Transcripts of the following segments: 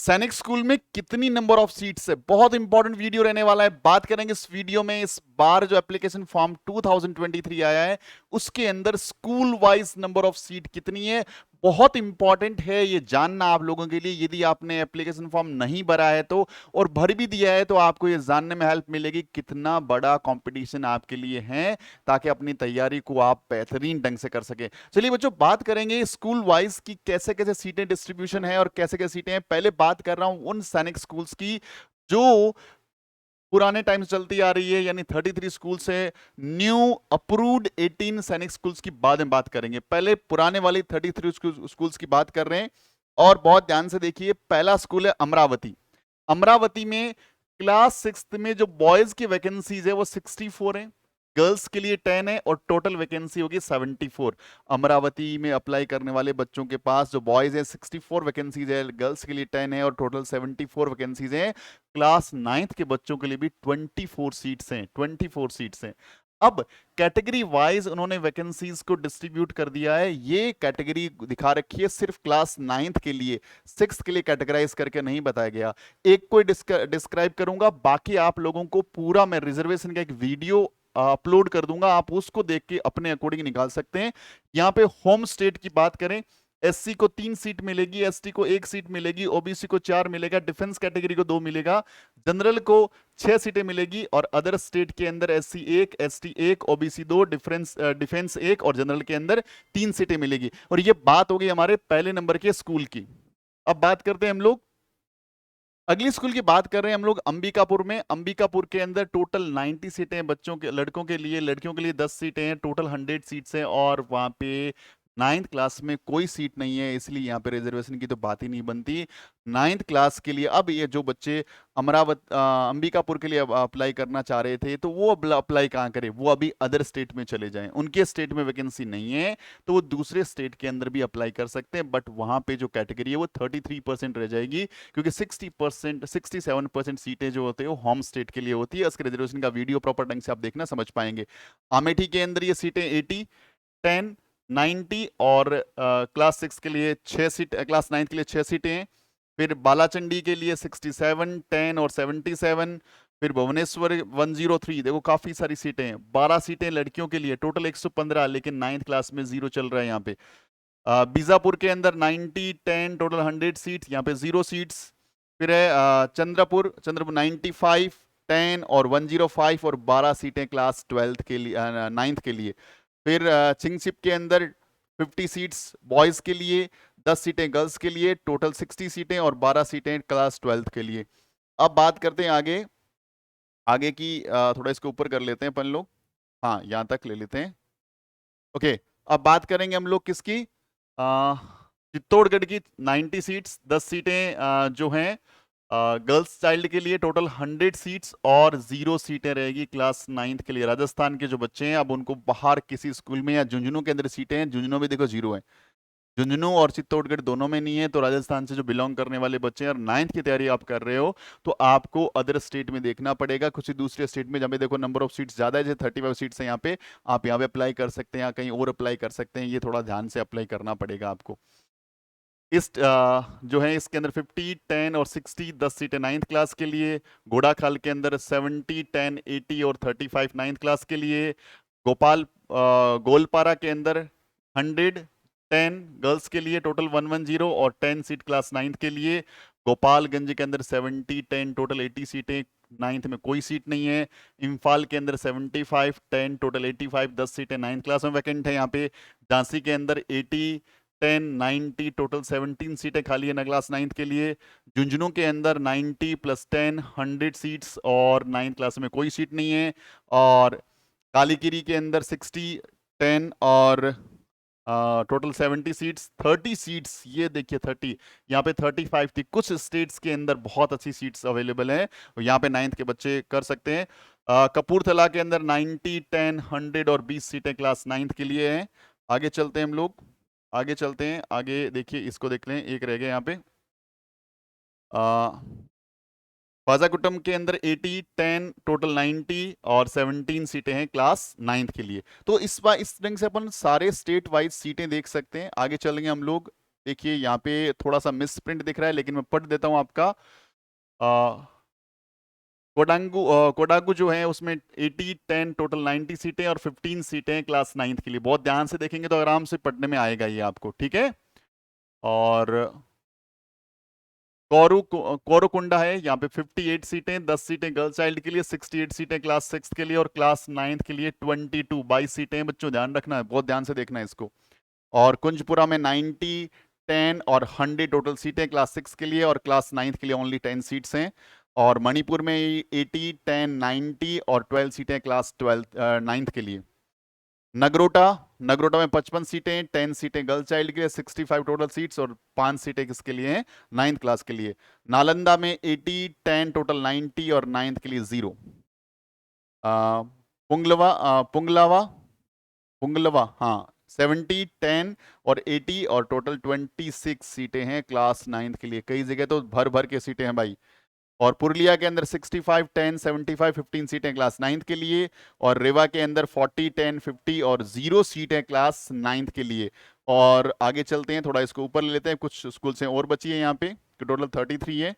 सैनिक स्कूल में कितनी नंबर ऑफ सीट्स है, बहुत इंपॉर्टेंट वीडियो रहने वाला है। बात करेंगे इस वीडियो में इस बार जो एप्लीकेशन फॉर्म 2023 आया है उसके अंदर school wise number of seat कितनी है। बहुत इंपॉर्टेंट है ये जानना आप लोगों के लिए, यदि आपने एप्लीकेशन फॉर्म नहीं भरा है तो, और भर भी दिया है तो आपको ये जानने में हेल्प मिलेगी कितना बड़ा कंपटीशन आपके लिए है, ताकि अपनी तैयारी को आप बेहतरीन ढंग से कर सके। चलिए बच्चों, बात करेंगे स्कूल वाइज की कैसे कैसे सीटें डिस्ट्रीब्यूशन है और कैसे कैसे सीटें हैं। पहले बात कर रहा हूं उन सैनिक स्कूल्स की जो पुराने टाइम से चलती आ रही है, यानी 33 स्कूल से न्यू अप्रूव्ड 18 सैनिक स्कूल्स की बाद में बात करेंगे। पहले पुराने वाली 33 स्कूल्स की बात कर रहे हैं, और बहुत ध्यान से देखिए। पहला स्कूल है अमरावती। अमरावती में क्लास 6 में जो बॉयज की वैकेंसीज है वो 64 है, गर्ल्स के लिए 10 है, और टोटल वैकेंसी होगी 74। अमरावती में अप्लाई करने वाले बच्चों के पास जो बॉयज है 64 वैकेंसीज है, गर्ल्स के लिए 10 है, और टोटल 74 वैकेंसीज है। क्लास 9th के बच्चों के लिए भी 24 सीट्स हैं, 24 सीट्स हैं। अब कैटेगरी वाइज उन्होंने वैकेंसीज को डिस्ट्रीब्यूट कर दिया है। ये कैटेगरी दिखा रखी है सिर्फ क्लास 9th के लिए, 6th के लिए कैटेगराइज करके नहीं बताया गया। एक को डिस्क्राइब करूंगा, बाकी आप लोगों को पूरा मैं रिजर्वेशन का एक वीडियो अपलोड कर दूंगा, आप उसको देख के अपने अकॉर्डिंग निकाल सकते हैं। यहां पे होम स्टेट की बात करें, एससी को 3 सीट मिलेगी, एसटी को 1 सीट मिलेगी, ओबीसी को 4 मिलेगा, डिफेंस कैटेगरी को 2 मिलेगा, जनरल को 6 सीटें मिलेगी, और अदर स्टेट के अंदर एससी 1, एसटी 1, ओबीसी 2, डिफेंस 1, और जनरल के अंदर 3 सीटें मिलेगी। और ये बात होगी हमारे पहले नंबर के स्कूल की। अब बात करते हैं हम लोग अगली स्कूल की। बात कर रहे हैं हम लोग अंबिकापुर में। अंबिकापुर के अंदर टोटल 90 सीटें हैं बच्चों के, लड़कों के लिए। लड़कियों के लिए 10 सीटें हैं, टोटल 100 सीट्स हैं, और वहां पे 9th क्लास में कोई सीट नहीं है, इसलिए यहाँ पे रिजर्वेशन की तो बात ही नहीं बनती। 9th क्लास के लिए अब ये जो बच्चे अंबिकापुर के लिए अप्लाई करना चाह रहे थे, तो वो अप्लाई कहाँ करें, वो अभी अदर स्टेट में चले जाएं। उनके स्टेट में वैकेंसी नहीं है तो वो दूसरे स्टेट के अंदर भी अप्लाई कर सकते हैं, बट वहां पे जो कैटेगरी है वो 33% रह जाएगी, क्योंकि 60% 67% सीटें जो होते हैं वो होम स्टेट के लिए होती है। उसके रिजर्वेशन का वीडियो प्रॉपर ढंग से आप देखना, समझ पाएंगे। अमेठी के अंदर ये सीटें 80, 10, 90, और क्लास 6 के लिए 6 सीट, क्लास 9 के लिए 6 सीटें हैं। फिर बालाचंडी के लिए 67, 10 और 77। फिर भुवनेश्वर 103, देखो काफी सारी सीटें हैं। 12 सीटें लड़कियों के लिए, टोटल 115, लेकिन 9th क्लास में 0 चल रहा है यहाँ पे। बीजापुर के अंदर 90, 10, टोटल 100 सीट्स, यहाँ पे 0 सीट्स। फिर है चंद्रपुर 95, 10 और 105, और 12 सीटें क्लास 12th के लिए, 9th के लिए। फिर चिंगसिप के अंदर 50 सीट्स बॉयज के लिए, 10 सीटें गर्ल्स के लिए, टोटल 60 सीटें, और 12 सीटें क्लास 12th के लिए। अब बात करते हैं आगे, आगे की थोड़ा इसको ऊपर कर लेते हैं अपन लोग, हाँ यहाँ तक ले लेते हैं। ओके, अब बात करेंगे हम लोग किसकी, चित्तौड़गढ़ की। 90 सीट्स, 10 सीटें जो हैं गर्ल्स चाइल्ड के लिए, टोटल 100 सीट्स, और 0 सीटें रहेगी क्लास 9th के लिए। राजस्थान के जो बच्चे हैं अब उनको बाहर किसी स्कूल में, या झुंझुनू के अंदर सीटें हैं, झुंझुनू में देखो 0 है, झुंझुनू और चित्तौड़गढ़ दोनों में नहीं है। तो राजस्थान से जो बिलोंग करने वाले बच्चे हैं और 9th की तैयारी आप कर रहे हो, तो आपको अदर स्टेट में देखना पड़ेगा, कुछ दूसरे स्टेट में जहाँ पे देखो नंबर ऑफ सीट्स ज्यादा है, जैसे 35 सीट्स है यहाँ पे, आप यहाँ पे अप्लाई कर सकते हैं, या कहीं और अप्लाई कर सकते हैं। ये थोड़ा ध्यान से अप्लाई करना पड़ेगा आपको। इस जो है इसके अंदर 50, 10 और 60, 10 सीटें 9th क्लास के लिए। घोड़ाखाल के अंदर 70, 10, 80 और 35 9th क्लास के लिए। गोलपारा के अंदर 100, 10 गर्ल्स के लिए, टोटल 110, और 10 सीट क्लास 9th के लिए। गोपालगंज के अंदर 70, 10, टोटल 80 सीटें, 9th में कोई सीट नहीं है। इम्फाल के अंदर 75, 10, टोटल 85, 10 सीटें 9th क्लास में वैकेंट है यहाँ पे। झांसी के अंदर 80, 10, 90, टोटल 17 सीटें खाली है ना क्लास 9th के लिए। झुंझुनू के अंदर 90 + 10, 100 सीट्स, और 9th क्लास में कोई सीट नहीं है। और कालीकिरी के अंदर 60, 10 और टोटल 70 सीट्स, 30 सीट्स, ये देखिए 30, यहाँ पे 35 थी। कुछ स्टेट्स के अंदर बहुत अच्छी सीट्स अवेलेबल हैं, यहाँ पे 9th के बच्चे कर सकते हैं। कपूरथला के अंदर 90, 10, 100 और 20 सीटें क्लास 9th के लिए हैं। आगे चलते हैं हम लोग, आगे चलते हैं, आगे देखिए, इसको देख लें, एक रह गया यहाँ पे। बाजाकुटम के अंदर 80, 10, टोटल 90 और 17 सीटें हैं क्लास 9th के लिए। तो इस बार इस ढंग से अपन सारे स्टेट वाइज सीटें देख सकते हैं। आगे चलेंगे हम लोग देखिए यहाँ पे थोड़ा सा मिस प्रिंट दिख रहा है, लेकिन मैं पढ़ देता हूँ आपका। कोडागू जो है उसमें 80 10 टोटल 90 सीटें और 15 सीटें क्लास 9th के लिए। बहुत ध्यान से देखेंगे तो आराम से पढ़ने में आएगा ये आपको, ठीक है। और कोरुकुंडा है, यहाँ पे 58 सीटें, 10 सीटें गर्ल चाइल्ड के लिए, 68 सीटें क्लास 6 के लिए और क्लास 9th के लिए 22 सीटें। बच्चों ध्यान रखना है, बहुत ध्यान से देखना है इसको। और कुंजपुरा में 90 10 और 100 टोटल सीटें क्लास 6 के लिए और क्लास 9th के लिए ओनली 10 सीट्स हैं। और मणिपुर में 80 10 90 और 12 सीटें क्लास 9th के लिए। नगरोटा नगरोटा में 55 सीटें, 10 सीटें गर्ल चाइल्ड के लिए, 65 टोटल सीट्स और 5 सीटें किसके लिए हैं, 9th क्लास के लिए। नालंदा में 80 10 टोटल 90 और 9th के लिए 0। पुंगलवा पुंगलवा हाँ 70 10 और 80 और टोटल 26 सीटें हैं क्लास 9th के लिए। कई जगह तो भर भर के सीटें हैं भाई। और पुरुलिया के अंदर 65 10 75 15 सीटें क्लास 9th के लिए। और रेवा के अंदर 40 10 50 और 0 सीटें क्लास 9th के लिए। और आगे चलते हैं, थोड़ा इसको ऊपर ले लेते हैं, कुछ स्कूल से और बची है यहाँ पे, टोटल 33 है।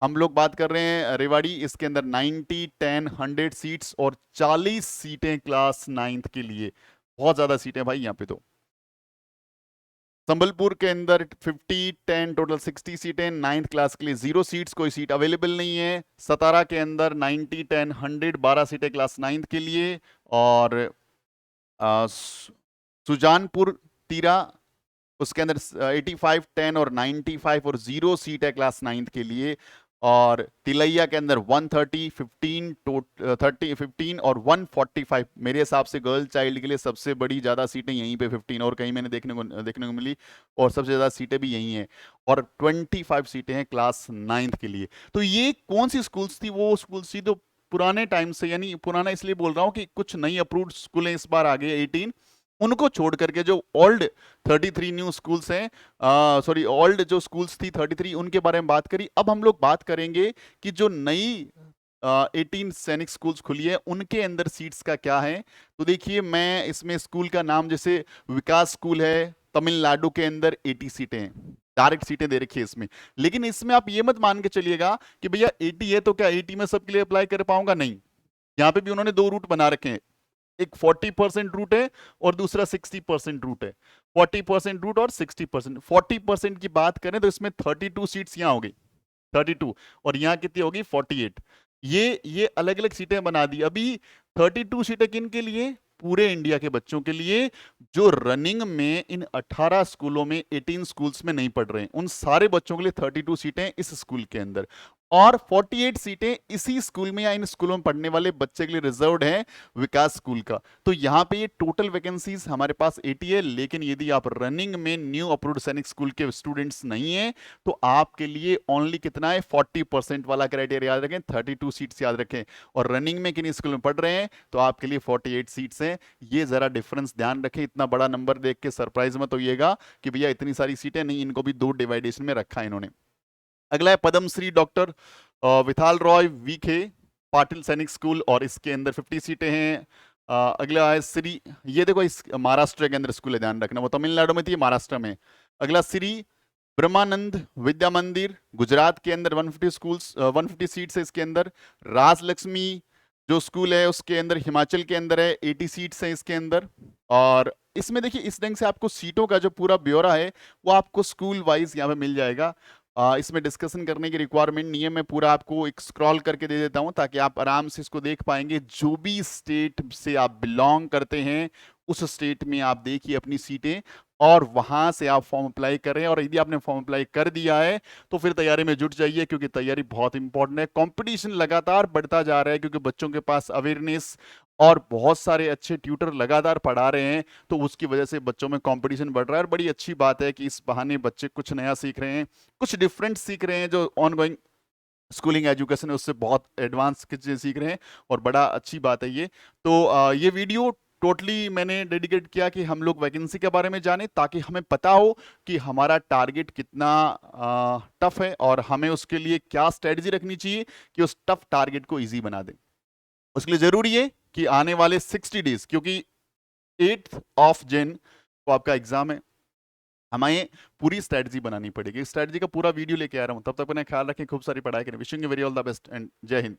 हम लोग बात कर रहे हैं रेवाड़ी, इसके अंदर 90 10 100 सीट्स और 40 सीटें क्लास 9th के लिए। बहुत ज्यादा सीटें भाई यहाँ पे तो। संबलपुर के अंदर 50 10 टोटल 60 सीटें, 9th क्लास के लिए 0 सीट्स, कोई सीट अवेलेबल नहीं है। सतारा के अंदर 90 10 100 12 सीटें क्लास 9th के लिए। और सुजानपुर तीरा, उसके अंदर 85 10 और 95 और 0 सीट है क्लास 9th के लिए। और तिलैया के अंदर 130 15 30 15 और 145, मेरे हिसाब से गर्ल चाइल्ड के लिए सबसे बड़ी ज्यादा सीटें यहीं पे 15 और कहीं मैंने देखने को मिली, और सबसे ज्यादा सीटें भी यहीं हैं। और 25 सीटें हैं क्लास 9th के लिए। तो ये कौन सी स्कूल्स थी? वो स्कूल्स थी तो पुराने टाइम से, यानी पुराना इसलिए बोल रहा हूँ कि कुछ नई अप्रूव्ड स्कूलें इस बार आ गई 18, उनको छोड़ करके जो ओल्ड 33 न्यू स्कूल्स हैं, सॉरी ओल्ड जो स्कूल्स थी 33, उनके बारे में बात करी। अब हम लोग बात करेंगे कि जो नई 18 सैनिक स्कूल्स खुली है उनके अंदर सीट्स का क्या है। तो देखिए, मैं इसमें स्कूल का नाम, जैसे विकास स्कूल है तमिलनाडु के अंदर, 80 सीटें हैं, डायरेक्ट सीटें दे रखी है इसमें। लेकिन इसमें आप ये मत मान के चलिएगा कि भैया 80 है तो क्या 80 में सबके लिए अप्लाई कर पाऊंगा, नहीं। यहाँ पे भी उन्होंने 2 रूट बना रखे हैं, एक 40% रूट है और दूसरा 60% रूट है। 40% रूट और 60%। 40% की बात करें तो इसमें 32 सीट्स यहाँ हो गई, 32, और यहाँ कितनी होगी 48। ये अलग अलग सीटें बना दी। अभी 32 सीटें किन के लिए? पूरे इंडिया के बच्चों के लिए जो रनिंग में इन 18 स्कूलों में 18 स्कूल्स में नहीं पढ़ रहे हैं, उन सारे बच्चों के लिए 32 सीटें इस स्कूल के अंदर। और 48 सीटें इसी स्कूल में या इन स्कूलों में पढ़ने वाले बच्चे के लिए रिजर्व्ड है विकास स्कूल का। तो यहाँ पे ये टोटल वैकेंसीज हमारे पास 80 है, लेकिन यदि आप रनिंग में न्यू अप्रूव्ड सैनिक स्कूल के स्टूडेंट्स नहीं है तो आपके लिए ओनली कितना है, 40% वाला क्राइटेरिया याद रखें, 32 सीट्स याद रखें। और रनिंग में किन स्कूल में पढ़ रहे हैं तो आपके लिए 48 सीट्स हैं। ये जरा डिफरेंस ध्यान रखें, इतना बड़ा नंबर देख के सरप्राइज मत होइएगा कि भैया इतनी सारी सीटें नहीं, इनको भी 2 डिवाइडेशन में रखा है इन्होंने। अगला है पद्मश्री डॉक्टर विथाल रॉय वीखे पाटिल सैनिक स्कूल, और इसके अंदर 50 सीटें हैं। अगला है श्री, ये देखो इस महाराष्ट्र के अंदर स्कूल है, ध्यान रखना, वो तमिलनाडु में थी, महाराष्ट्र में। अगला श्री ब्रह्मानंद विद्या मंदिर, गुजरात के अंदर 150 स्कूल्स 150 सीट्स है इसके अंदर। राजलक्ष्मी जो स्कूल है उसके अंदर हिमाचल के अंदर है, 80 सीट्स हैं इसके अंदर। और इसमें देखिए, इस ढंग से आपको सीटों का जो पूरा ब्यौरा है वो आपको स्कूल वाइज यहाँ पे मिल जाएगा। इसमें डिस्कशन करने की रिक्वायरमेंट नहीं है, मैं पूरा आपको एक स्क्रॉल करके दे देता हूं ताकि आप आराम से इसको देख पाएंगे। जो भी स्टेट से आप बिलोंग करते हैं उस स्टेट में आप देखिए अपनी सीटें, और वहां से आप फॉर्म अप्लाई करें। और यदि आपने फॉर्म अप्लाई कर दिया है तो फिर तैयारी में जुट जाइए, क्योंकि तैयारी बहुत इंपॉर्टेंट है। कंपटीशन लगातार बढ़ता जा रहा है क्योंकि बच्चों के पास अवेयरनेस और बहुत सारे अच्छे ट्यूटर लगातार पढ़ा रहे हैं, तो उसकी वजह से बच्चों में कंपटीशन बढ़ रहा है। और बड़ी अच्छी बात है कि इस बहाने बच्चे कुछ नया सीख रहे हैं, कुछ डिफरेंट सीख रहे हैं। जो ऑन गोइंग स्कूलिंग एजुकेशन है उससे बहुत एडवांस चीजें सीख रहे हैं, और बड़ा अच्छी बात है ये। तो ये वीडियो टोटली मैंने डेडिकेट किया कि हम लोग वैकेंसी के बारे में जाने, ताकि हमें पता हो कि हमारा टारगेट कितना टफ है और हमें उसके लिए क्या स्ट्रेटजी रखनी चाहिए कि उस टफ टारगेट को इजी बना दें। उसके लिए जरूरी है कि आने वाले 60 डेज, क्योंकि 8 ऑफ जैन को आपका एग्जाम है, हमें पूरी स्ट्रेटजी बनानी पड़ेगी। स्ट्रेटजी का पूरा वीडियो लेके आ रहा हूँ, तब तक अपना ख्याल रखें, खूब सारी पढ़ाई करें। Wishing you very all the best and जय हिंद।